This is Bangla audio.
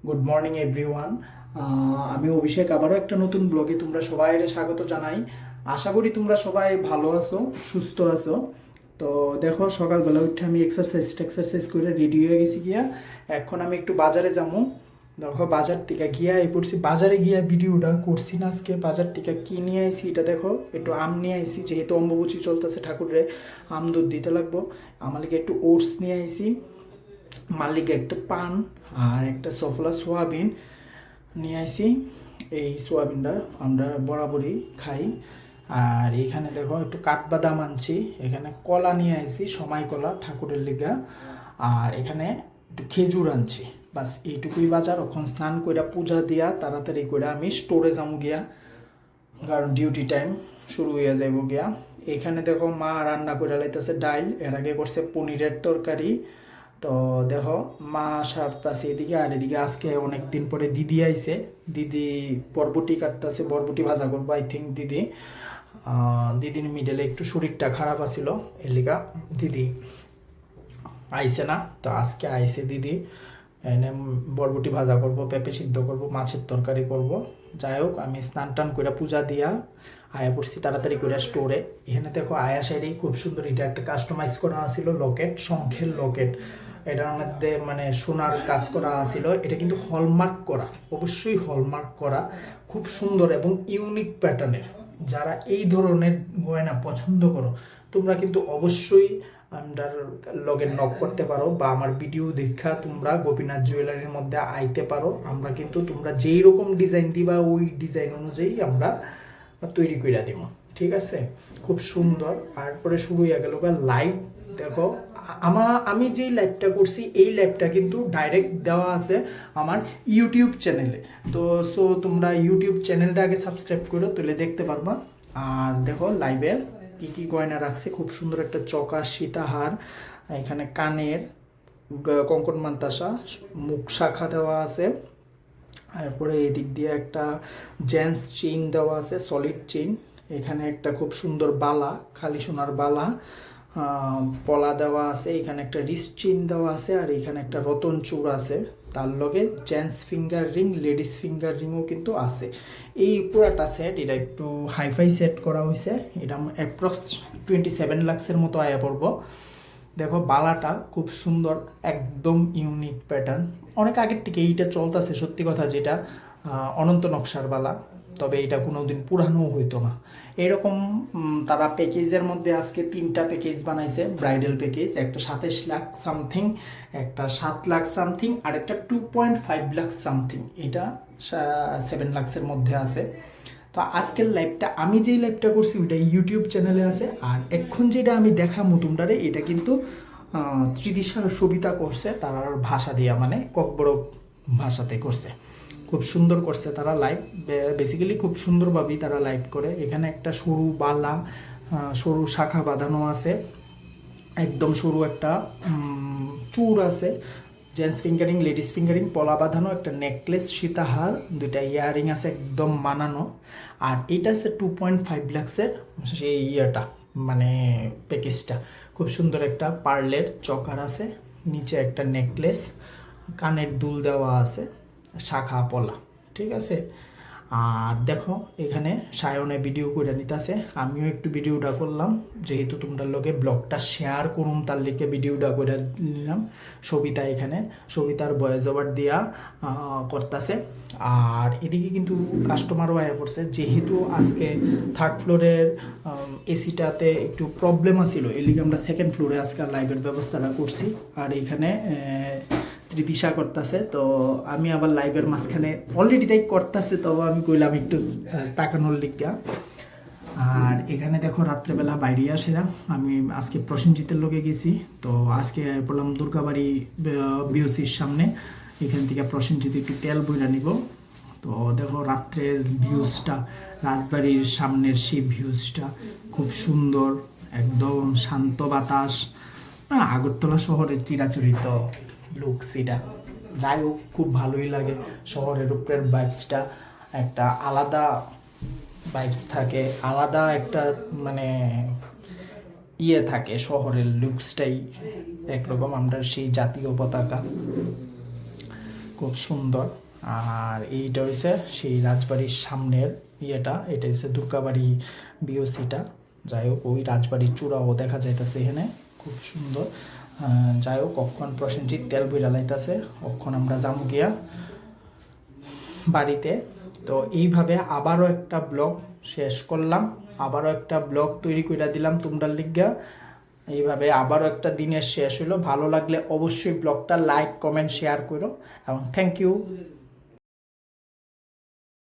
Good morning everyone. আমি অভিষেক, আবারও একটা নতুন ব্লগে তোমরা সবাই স্বাগত জানাই। আশা করি তোমরা সবাই ভালো আছো, সুস্থ আছো। তো দেখো, সকালবেলা উঠে আমি এক্সারসাইজ করে রেডি হয়ে গেছি গিয়া। এখন আমি একটু বাজারে যাবো। দেখো, বাজার থেকে গিয়া এই পড়ছি, বাজারে গিয়া ভিডিওটা করছি না আজকে। বাজার থেকে কি নিয়ে আইছি এটা দেখো। একটু আম নিয়ে আইছি, যেহেতু অম্বুবাচী চলতেছে, ঠাকুরের আম দুধ দিতে লাগবো। আমার লিগে একটু ওটস নিয়ে আইছি, মালিক একটা পান আর একটা সফলা সোয়াবিন নিয়ে আইছি। এই সোয়াবিনটা আমরা বরাবরই খাই। আর এখানে দেখো একটু কাঠবাদাম আনছি, এখানে কলা নিয়ে আইছি, সময় কলা ঠাকুরের লিগা। আর এখানে একটু খেজুর আনছি। বাস এইটুকুই বাজার। এখন স্নান কইরা পূজা দিয়া তাড়াতাড়ি করে আমি স্টোরে যাবো গিয়া, কারণ ডিউটি টাইম শুরু হয়ে যাইব গিয়া। এখানে দেখো মা রান্না করে লাইতেছে ডাইল, এর আগে করছে পনিরের তরকারি। তো দেখো মা সারতাছে এদিকে, আর এদিকে আজকে অনেক দিন পরে দিদি আইছে। দিদি বরবটি কাটতেছে, বরবটি ভাজা করবো আই থিঙ্ক দিদি। দিদির মিডলে একটু শরীরটা খারাপ আছিল, এলিকা দিদি আইছে না। তো আজকে আইছে দিদি, এনে বরবটি ভাজা করব, পেঁপে সিদ্ধ করব, মাছের তরকারি করব। যাই হোক, আমি স্নান টান করে পূজা দিয়া আয়া পড়ছি তাড়াতাড়ি করে স্টোরে। এখানে দেখো আয়া সাইডেই খুব সুন্দর, এটা একটা কাস্টমাইজ করা ছিল লকেট, শঙ্খের লকেট। এটার মধ্যে মানে সোনার কাজ করা ছিল। এটা কিন্তু হলমার্ক করা, অবশ্যই হলমার্ক করা, খুব সুন্দর এবং ইউনিক প্যাটার্নের। যারা এই ধরনের গয়না পছন্দ করো, তোমরা কিন্তু অবশ্যই আমার লগে নক করতে পারো, বা আমার ভিডিও দেখা তোমরা গোপীনাথ জুয়েলারির মধ্যে আইতে পারো। আমরা কিন্তু তোমরা যেই রকম ডিজাইন দিবা ওই ডিজাইন অনুযায়ী আমরা তৈরি করে দিব, ঠিক আছে? খুব সুন্দর। আর পরে শুরু হয়ে গেল লাইভ। দেখো, আমি যেই লাইভটা করছি এই লাইভটা কিন্তু ডাইরেক্ট দেওয়া আছে আমার ইউটিউব চ্যানেলে। তো সো তোমরা ইউটিউব চ্যানেলটা আগে সাবস্ক্রাইব করো, তাহলে দেখতে পারবা। আর দেখো লাইভের কি কি গয়না রাখছে, খুব সুন্দর একটা চকা সীতাহার, এখানে কানের কঙ্কন মান্তাসা, মুখ শাখা দেওয়া আছে। তারপরে এদিক দিয়ে একটা জেন্টস চেইন দেওয়া আছে, সলিড চেইন। এখানে একটা খুব সুন্দর বালা, খালি সোনার বালা পলা দেওয়া আছে। এখানে একটা রিস্ট চেইন দেওয়া আছে, আর এখানে একটা রতন চূড় আছে। তার লগে gents finger ring, ladies finger রিংও কিন্তু আছে। এই পুরাটা সেট, এটা একটু হাইফাই সেট করা হয়েছে। এটা অ্যাপ্রক্স 27 লাখসের মতো আয়া পড়বো। দেখো বালাটা খুব সুন্দর, একদম ইউনিক প্যাটার্ন। অনেক আগের থেকে এইটা চলতেছে, সত্যি কথা যেটা, অনন্ত নকশার বালা। তবে এটা কোনোদিন পুরানো হইতো না এরকম। তারা প্যাকেজের মধ্যে আজকে 3টা প্যাকেজ বানাইছে, ব্রাইডাল প্যাকেজ। একটা 27 লাখ সামথিং, একটা 7 লাখ সামথিং, আর একটা 2.5 লাখ সামথিং। এটা 7 লাখসের মধ্যে আছে। তো আজকের লাইভটা, আমি যেই লাইভটা করছি ওইটা ইউটিউব চ্যানেলে আছে। আর এখন যেটা আমি দেখামু তোমরারে, এটা কিন্তু ত্রিদিশা সবিতা করছে তার ভাষা দিয়া, মানে ককবরক ভাষাতে করছে। খুব সুন্দর করছে তারা লাইভ, বেসিক্যালি খুব সুন্দরভাবেই তারা লাইভ করে। এখানে একটা সরু বালা, সরু শাখা বাঁধানো আছে, একদম সরু একটা চূড় আছে, জেন্টস ফিঙ্গারিং, লেডিস ফিঙ্গারিং, পলা বাঁধানো, একটা নেকলেস, সীতাহার, দুইটা ইয়ারিং আছে একদম মানানো। আর এটা আছে 2.5 লাখসের সেই ইয়েটা, মানে প্যাকেজটা। খুব সুন্দর একটা পার্লের চকার আছে, নিচে একটা নেকলেস, কানের দুল দেওয়া আছে, শাখা পলা, ঠিক আছে? আর দেখো এখানে সায়নে ভিডিও করে নিতেছে, আমিও একটু ভিডিওটা করলাম, যেহেতু তোমরা লোকে ব্লগটা শেয়ার করুন তার লিখে ভিডিওটা করে নিলাম। সবিতা এখানে, সবিতার ভয়েস ওভার দিয়া করতেছে। আর এদিকে কিন্তু কাস্টমারও আয়া পড়ছে, যেহেতু আজকে 3rd ফ্লোরের এসিটাতে একটু প্রবলেম আছিল, এই লিগে আমরা 2nd ফ্লোরে আজকে লাইভের ব্যবস্থাটা করছি। আর এখানে তৃতিশা করতেছে। তো আমি আবার লাইভের মাঝখানে অলরেডি তাই করতেছে, তবে আমি কইলাম একটু তাকানোর লিগা। আর এখানে দেখো রাত্রেবেলা বাইরে আসেরা, আমি আজকে প্রসেনজিতের লোকে গেছি। তো আজকে বললাম দুর্গাবাড়ি বিওসির সামনে, এখান থেকে প্রসেনজিৎ একটু তেল বইরা নিব। তো দেখো রাত্রের ভিউজটা, রাজবাড়ির সামনের সেই ভিউজটা খুব সুন্দর, একদম শান্ত বাতাস, আগরতলা শহরের চিরাচরিত লুকস এটা। যাই হোক, খুব ভালোই লাগে। শহরের উপরের ভাইবসটা একটা আলাদা ভাইবস থাকে, আলাদা একটা মানে ইয়ে থাকে, শহরের লুকসটাই একরকম। আমরা সেই জাতীয় পতাকা। খুব সুন্দর। আর এইটা হচ্ছে সেই রাজবাড়ির সামনের ইয়েটা, এটা হচ্ছে দুর্গাবাড়ি বিওসিটা। যাই হোক, ওই রাজবাড়ির চূড়াও দেখা যাইতেছে এখানে, খুব সুন্দর। যাই হোক, অক্ষণ প্রসেনজিৎ তেল বইরা লাইতেছে, অক্ষণ আমরা যাবো গিয়া বাড়িতে। তো এইভাবে আবারও একটা ব্লগ শেষ করলাম, আবারও একটা ব্লগ তৈরি করে দিলাম তোমরা লিগা। এইভাবে আবারও একটা দিনের শেষ হলো। ভালো লাগলে অবশ্যই ব্লগটা লাইক কমেন্ট শেয়ার করো এবং থ্যাংক ইউ।